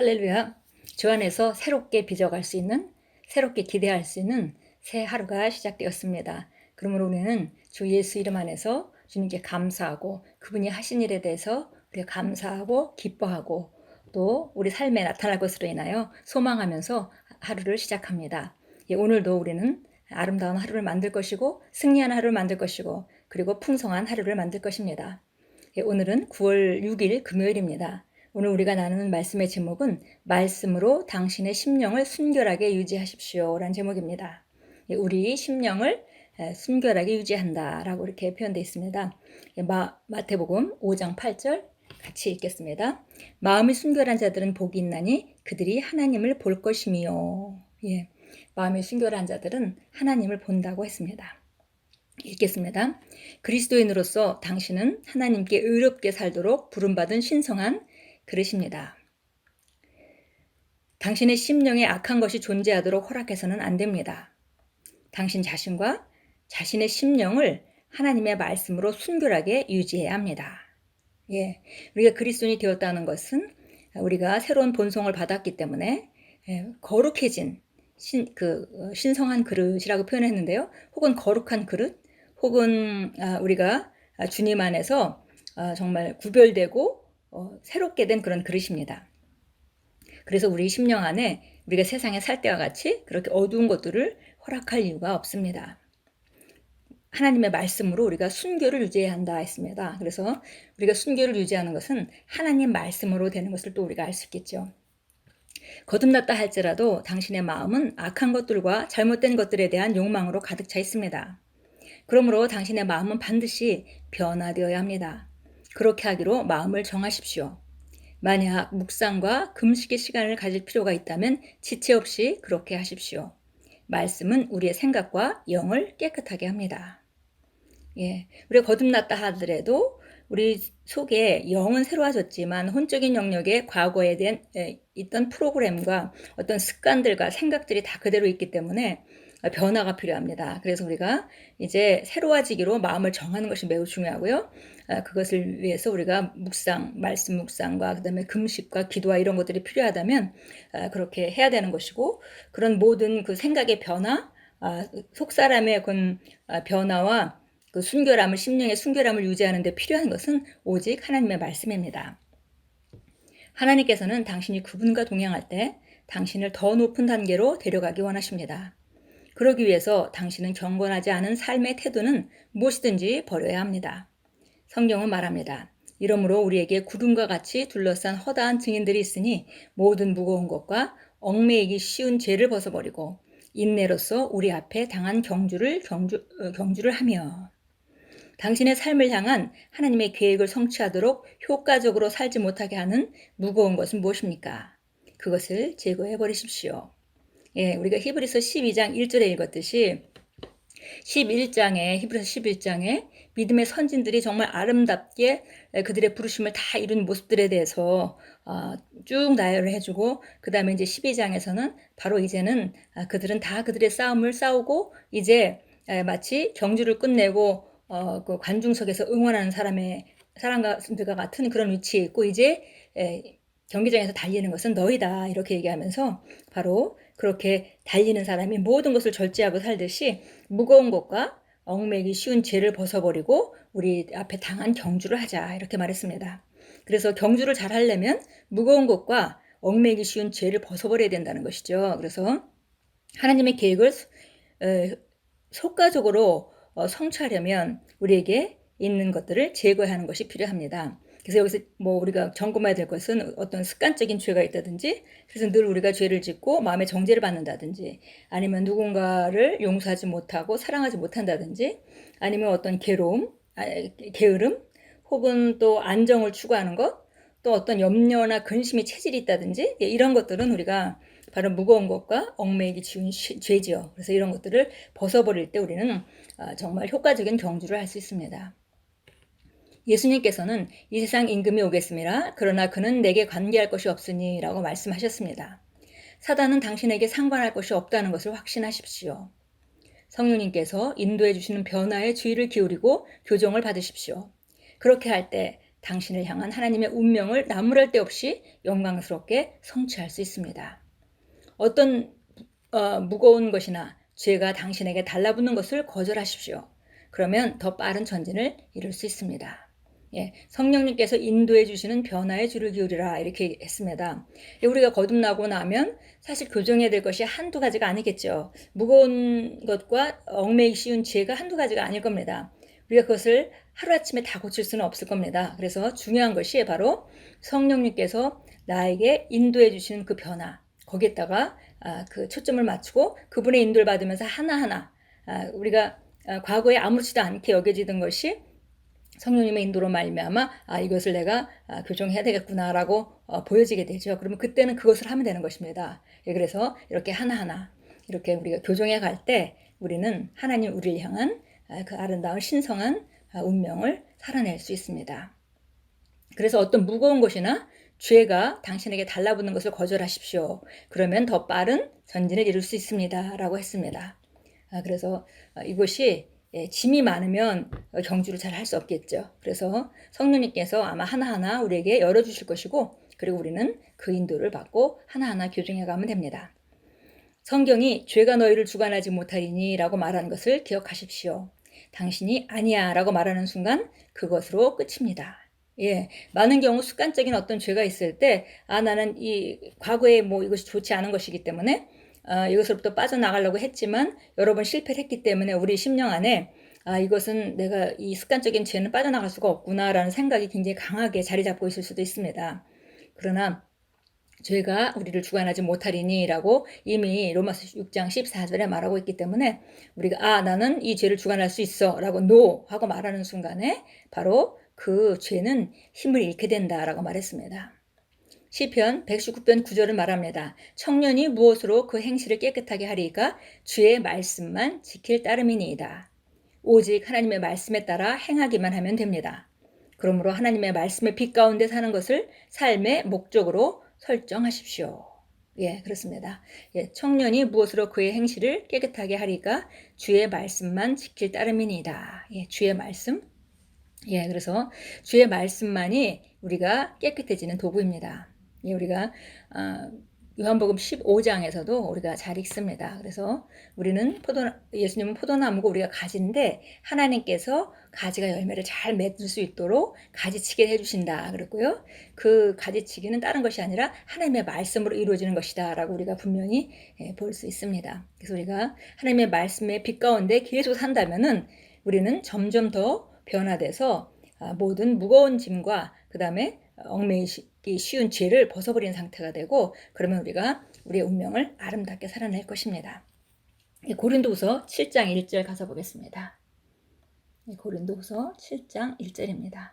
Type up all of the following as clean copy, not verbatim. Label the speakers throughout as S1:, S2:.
S1: 할렐루야. 주 안에서 새롭게 빚어갈 수 있는, 새롭게 기대할 수 있는 새 하루가 시작되었습니다. 그러므로 우리는 주 예수 이름 안에서 주님께 감사하고 그분이 하신 일에 대해서 우리가 감사하고 기뻐하고 또 우리 삶에 나타날 것으로 인하여 소망하면서 하루를 시작합니다. 오늘도 우리는 아름다운 하루를 만들 것이고 승리한 하루를 만들 것이고 그리고 풍성한 하루를 만들 것입니다. 오늘은 9월 6일 금요일입니다. 오늘 우리가 나누는 말씀의 제목은 말씀으로 당신의 심령을 순결하게 유지하십시오 라는 제목입니다. 우리 심령을 순결하게 유지한다 라고 이렇게 표현되어 있습니다. 마태복음 5장 8절 같이 읽겠습니다. 마음이 순결한 자들은 복이 있나니 그들이 하나님을 볼 것이며. 마음이 순결한 자들은 하나님을 본다고 했습니다. 읽겠습니다. 그리스도인으로서 당신은 하나님께 의롭게 살도록 부름받은 신성한 그릇입니다. 당신의 심령에 악한 것이 존재하도록 허락해서는 안 됩니다. 당신 자신과 자신의 심령을 하나님의 말씀으로 순결하게 유지해야 합니다. 우리가 그리스도인이 되었다는 것은 우리가 새로운 본성을 받았기 때문에 거룩해진 신성한 그릇이라고 표현했는데요. 혹은 거룩한 그릇, 혹은 우리가 주님 안에서 정말 구별되고 새롭게 된 그런 그릇입니다. 그래서 우리 심령 안에 우리가 세상에 살 때와 같이 그렇게 어두운 것들을 허락할 이유가 없습니다. 하나님의 말씀으로 우리가 순결을 유지해야 한다 했습니다. 그래서 우리가 순결을 유지하는 것은 하나님 말씀으로 되는 것을 또 우리가 알 수 있겠죠. 거듭났다 할지라도 당신의 마음은 악한 것들과 잘못된 것들에 대한 욕망으로 가득 차 있습니다. 그러므로 당신의 마음은 반드시 변화되어야 합니다. 그렇게 하기로 마음을 정하십시오. 만약 묵상과 금식의 시간을 가질 필요가 있다면 지체 없이 그렇게 하십시오. 말씀은 우리의 생각과 영을 깨끗하게 합니다. 우리가 거듭났다 하더라도 우리 속에 영은 새로워졌지만 혼적인 영역에 과거에 대한 있던 프로그램과 어떤 습관들과 생각들이 다 그대로 있기 때문에 변화가 필요합니다. 그래서 우리가 이제 새로워지기로 마음을 정하는 것이 매우 중요하고요. 그것을 위해서 우리가 말씀 묵상과 그다음에 금식과 기도와 이런 것들이 필요하다면 그렇게 해야 되는 것이고, 그런 모든 그 생각의 변화, 속사람의 그 변화와 그 순결함을, 심령의 순결함을 유지하는 데 필요한 것은 오직 하나님의 말씀입니다. 하나님께서는 당신이 그분과 동행할 때 당신을 더 높은 단계로 데려가기 원하십니다. 그러기 위해서 당신은 경건하지 않은 삶의 태도는 무엇이든지 버려야 합니다. 성경은 말합니다. 이러므로 우리에게 구름과 같이 둘러싼 허다한 증인들이 있으니 모든 무거운 것과 얽매이기 쉬운 죄를 벗어버리고 인내로서 우리 앞에 당한 경주를 하며. 당신의 삶을 향한 하나님의 계획을 성취하도록 효과적으로 살지 못하게 하는 무거운 것은 무엇입니까? 그것을 제거해 버리십시오. 우리가 히브리서 12장 1절에 읽었듯이 11장에 히브리서 11장에 믿음의 선진들이 정말 아름답게 그들의 부르심을 다 이룬 모습들에 대해서 쭉 나열을 해주고, 그 다음에 이제 12장에서는 바로 이제는 그들은 다 그들의 싸움을 싸우고 이제 마치 경주를 끝내고 그 관중석에서 응원하는 사람과 같은 그런 위치에 있고, 이제 경기장에서 달리는 것은 너희다 이렇게 얘기하면서 바로 그렇게 달리는 사람이 모든 것을 절제하고 살듯이 무거운 것과 얽매이기 쉬운 죄를 벗어버리고 우리 앞에 당한 경주를 하자 이렇게 말했습니다. 그래서 경주를 잘 하려면 무거운 것과 얽매이기 쉬운 죄를 벗어버려야 된다는 것이죠. 그래서 하나님의 계획을 효과적으로 성취하려면 우리에게 있는 것들을 제거하는 것이 필요합니다. 그래서 여기서 우리가 점검해야 될 것은 어떤 습관적인 죄가 있다든지, 그래서 늘 우리가 죄를 짓고 마음의 정죄를 받는다든지, 아니면 누군가를 용서하지 못하고 사랑하지 못한다든지, 아니면 어떤 게으름, 혹은 또 안정을 추구하는 것, 또 어떤 염려나 근심의 체질이 있다든지, 이런 것들은 우리가 바로 무거운 것과 얽매이기 쉬운 죄지요. 그래서 이런 것들을 벗어버릴 때 우리는 정말 효과적인 경주를 할 수 있습니다. 예수님께서는 이 세상 임금이 오겠습니다. 그러나 그는 내게 관계할 것이 없으니 라고 말씀하셨습니다. 사단은 당신에게 상관할 것이 없다는 것을 확신하십시오. 성령님께서 인도해 주시는 변화에 주의를 기울이고 교정을 받으십시오. 그렇게 할 때 당신을 향한 하나님의 운명을 나무랄 데 없이 영광스럽게 성취할 수 있습니다. 어떤 무거운 것이나 죄가 당신에게 달라붙는 것을 거절하십시오. 그러면 더 빠른 전진을 이룰 수 있습니다. 예, 성령님께서 인도해 주시는 변화의 줄을 기울이라 이렇게 했습니다. 우리가 거듭나고 나면 사실 교정해야 될 것이 한두 가지가 아니겠죠. 무거운 것과 얽매이기 쉬운 죄가 한두 가지가 아닐 겁니다. 우리가 그것을 하루아침에 다 고칠 수는 없을 겁니다. 그래서 중요한 것이 바로 성령님께서 나에게 인도해 주시는 그 변화, 거기에다가 그 초점을 맞추고 그분의 인도를 받으면서 하나하나 우리가 과거에 아무렇지도 않게 여겨지던 것이 성령님의 인도로 말미암아 이것을 내가 교정해야 되겠구나라고 보여지게 되죠. 그러면 그때는 그것을 하면 되는 것입니다. 예, 그래서 이렇게 하나하나 이렇게 우리가 교정해 갈 때 우리는 하나님 우리를 향한 그 아름다운 신성한 운명을 살아낼 수 있습니다. 그래서 어떤 무거운 것이나 죄가 당신에게 달라붙는 것을 거절하십시오. 그러면 더 빠른 전진을 이룰 수 있습니다. 라고 했습니다. 그래서 이것이 짐이 많으면 경주를 잘 할 수 없겠죠. 그래서 성령님께서 아마 하나하나 우리에게 열어주실 것이고 그리고 우리는 그 인도를 받고 하나하나 교정해 가면 됩니다. 성경이 죄가 너희를 주관하지 못하리니 라고 말하는 것을 기억하십시오. 당신이 아니야 라고 말하는 순간 그것으로 끝입니다. 예, 많은 경우 습관적인 어떤 죄가 있을 때 나는 이 과거에 뭐 이것이 좋지 않은 것이기 때문에 이것으로부터 빠져나가려고 했지만 여러 번 실패를 했기 때문에 우리 심령 안에 이것은 내가 이 습관적인 죄는 빠져나갈 수가 없구나라는 생각이 굉장히 강하게 자리 잡고 있을 수도 있습니다. 그러나 죄가 우리를 주관하지 못하리니라고 이미 로마서 6장 14절에 말하고 있기 때문에 우리가 나는 이 죄를 주관할 수 있어 라고 no 하고 말하는 순간에 바로 그 죄는 힘을 잃게 된다라고 말했습니다. 시편 119편 9절을 말합니다. 청년이 무엇으로 그 행실을 깨끗하게 하리까? 주의 말씀만 지킬 따름이니이다. 오직 하나님의 말씀에 따라 행하기만 하면 됩니다. 그러므로 하나님의 말씀의 빛 가운데 사는 것을 삶의 목적으로 설정하십시오. 예, 그렇습니다. 예, 청년이 무엇으로 그의 행실을 깨끗하게 하리까? 주의 말씀만 지킬 따름이니이다. 예, 주의 말씀. 예, 그래서 주의 말씀만이 우리가 깨끗해지는 도구입니다. 예, 우리가 요한복음 15장에서도 우리가 잘 읽습니다. 그래서 우리는 예수님은 포도나무고 우리가 가지인데 하나님께서 가지가 열매를 잘 맺을 수 있도록 가지치기를 해주신다 그랬고요. 그 가지치기는 다른 것이 아니라 하나님의 말씀으로 이루어지는 것이다 라고 우리가 분명히 볼 수 있습니다. 그래서 우리가 하나님의 말씀의 빛 가운데 계속 산다면은 우리는 점점 더 변화돼서 모든 무거운 짐과 그 다음에 얽매이기 쉬운 죄를 벗어버리는 상태가 되고 그러면 우리가 우리의 운명을 아름답게 살아낼 것입니다. 고린도후서 7장 1절 가서 보겠습니다. 고린도후서 7장 1절입니다.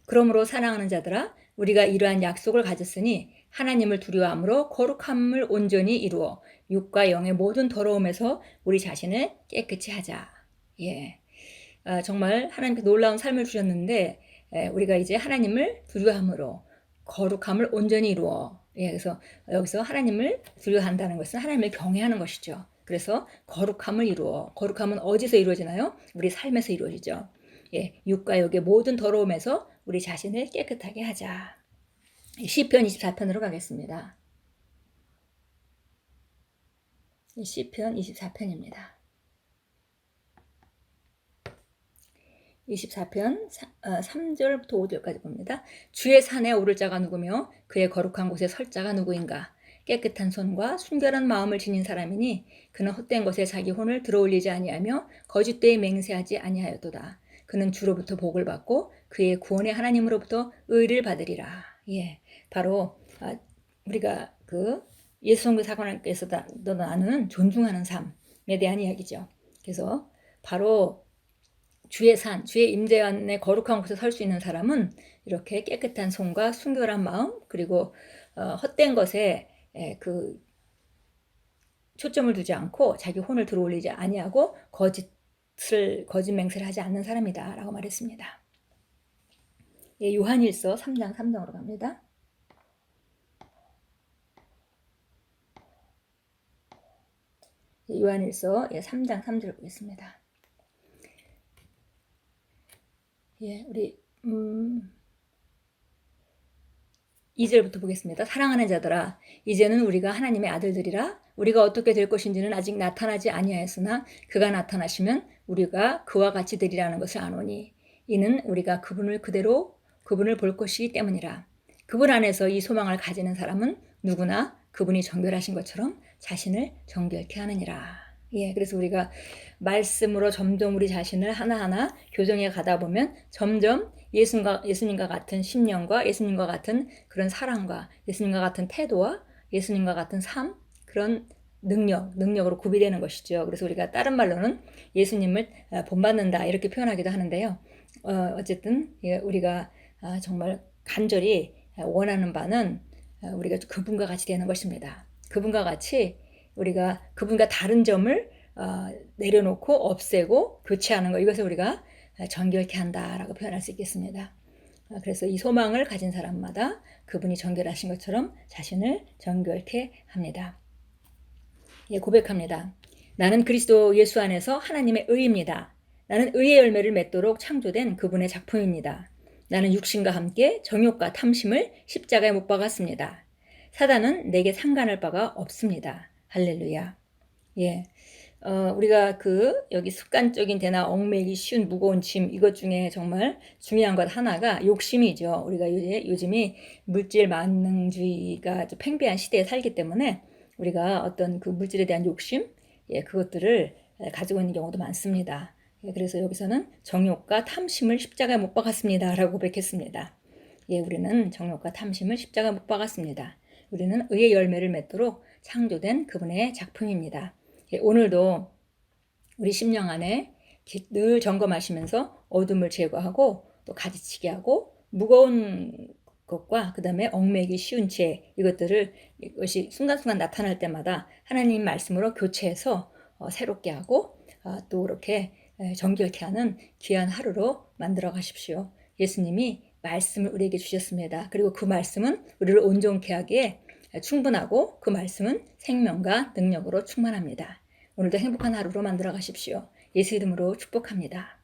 S1: 그러므로 사랑하는 자들아 우리가 이러한 약속을 가졌으니 하나님을 두려워함으로 거룩함을 온전히 이루어 육과 영의 모든 더러움에서 우리 자신을 깨끗이 하자. 예, 정말 하나님께 놀라운 삶을 주셨는데 우리가 이제 하나님을 두려워함으로 거룩함을 온전히 이루어. 예, 그래서 여기서 하나님을 두려워한다는 것은 하나님을 경외하는 것이죠. 그래서 거룩함을 이루어. 거룩함은 어디서 이루어지나요? 우리 삶에서 이루어지죠. 예, 육과 영의 모든 더러움에서 우리 자신을 깨끗하게 하자. 시편 24편으로 가겠습니다. 시편 24편입니다. 24편 3절부터 5절까지 봅니다. 주의 산에 오를 자가 누구며 그의 거룩한 곳에 설 자가 누구인가? 깨끗한 손과 순결한 마음을 지닌 사람이니 그는 헛된 것에 자기 혼을 들어올리지 아니하며 거짓되이 맹세하지 아니하였도다. 그는 주로부터 복을 받고 그의 구원의 하나님으로부터 의를 받으리라. 예, 바로 우리가 그 예수 성도 사관님께서 나누는 존중하는 삶에 대한 이야기죠. 그래서 바로 주의 산, 주의 임재 안에 거룩한 곳에 설 수 있는 사람은 이렇게 깨끗한 손과 순결한 마음 그리고 헛된 것에 그 초점을 두지 않고 자기 혼을 들어올리지 아니하고 거짓 맹세를 하지 않는 사람이다 라고 말했습니다. 예, 요한일서 3장 3절으로 갑니다. 예, 요한일서 3장 3절 보겠습니다. 예, 우리 음, 2절부터 보겠습니다. 사랑하는 자들아, 이제는 우리가 하나님의 아들들이라. 우리가 어떻게 될 것인지는 아직 나타나지 아니하였으나 그가 나타나시면 우리가 그와 같이 되리라는 것을 아노니, 이는 우리가 그분을 볼 것이기 때문이라. 그분 안에서 이 소망을 가지는 사람은 누구나 그분이 정결하신 것처럼 자신을 정결케 하느니라. 예, 그래서 우리가 말씀으로 점점 우리 자신을 하나하나 교정해 가다 보면 점점 예수님과 같은 심령과 예수님과 같은 그런 사랑과 예수님과 같은 태도와 예수님과 같은 삶, 그런 능력으로 구비되는 것이죠. 그래서 우리가 다른 말로는 예수님을 본받는다 이렇게 표현하기도 하는데요. 어쨌든 우리가 정말 간절히 원하는 바는 우리가 그분과 같이 되는 것입니다. 그분과 같이 우리가 그분과 다른 점을 내려놓고 없애고 교체하는 거, 이것을 우리가 정결케 한다라고 표현할 수 있겠습니다. 그래서 이 소망을 가진 사람마다 그분이 정결하신 것처럼 자신을 정결케 합니다. 예, 고백합니다. 나는 그리스도 예수 안에서 하나님의 의입니다. 나는 의의 열매를 맺도록 창조된 그분의 작품입니다. 나는 육신과 함께 정욕과 탐심을 십자가에 못 박았습니다. 사단은 내게 상관할 바가 없습니다. 할렐루야. 예. 우리가 여기 습관적인 대나 얽매이기 쉬운 무거운 짐, 이것 중에 정말 중요한 것 하나가 욕심이죠. 우리가 요즘이 물질 만능주의가 좀 팽배한 시대에 살기 때문에 우리가 어떤 그 물질에 대한 욕심, 예, 그것들을 가지고 있는 경우도 많습니다. 예, 그래서 여기서는 정욕과 탐심을 십자가에 못 박았습니다. 라고 고백했습니다. 예, 우리는 정욕과 탐심을 십자가에 못 박았습니다. 우리는 의의 열매를 맺도록 창조된 그분의 작품입니다. 예, 오늘도 우리 심령 안에 늘 점검하시면서 어둠을 제거하고 또 가지치게 하고 무거운 것과 그 다음에 얽매이기 쉬운 죄, 이것이 순간순간 나타날 때마다 하나님 말씀으로 교체해서 새롭게 하고 또 이렇게 정결케 하는 귀한 하루로 만들어 가십시오. 예수님이 말씀을 우리에게 주셨습니다. 그리고 그 말씀은 우리를 온전케 하기에 충분하고 그 말씀은 생명과 능력으로 충만합니다. 오늘도 행복한 하루로 만들어 가십시오. 예수 이름으로 축복합니다.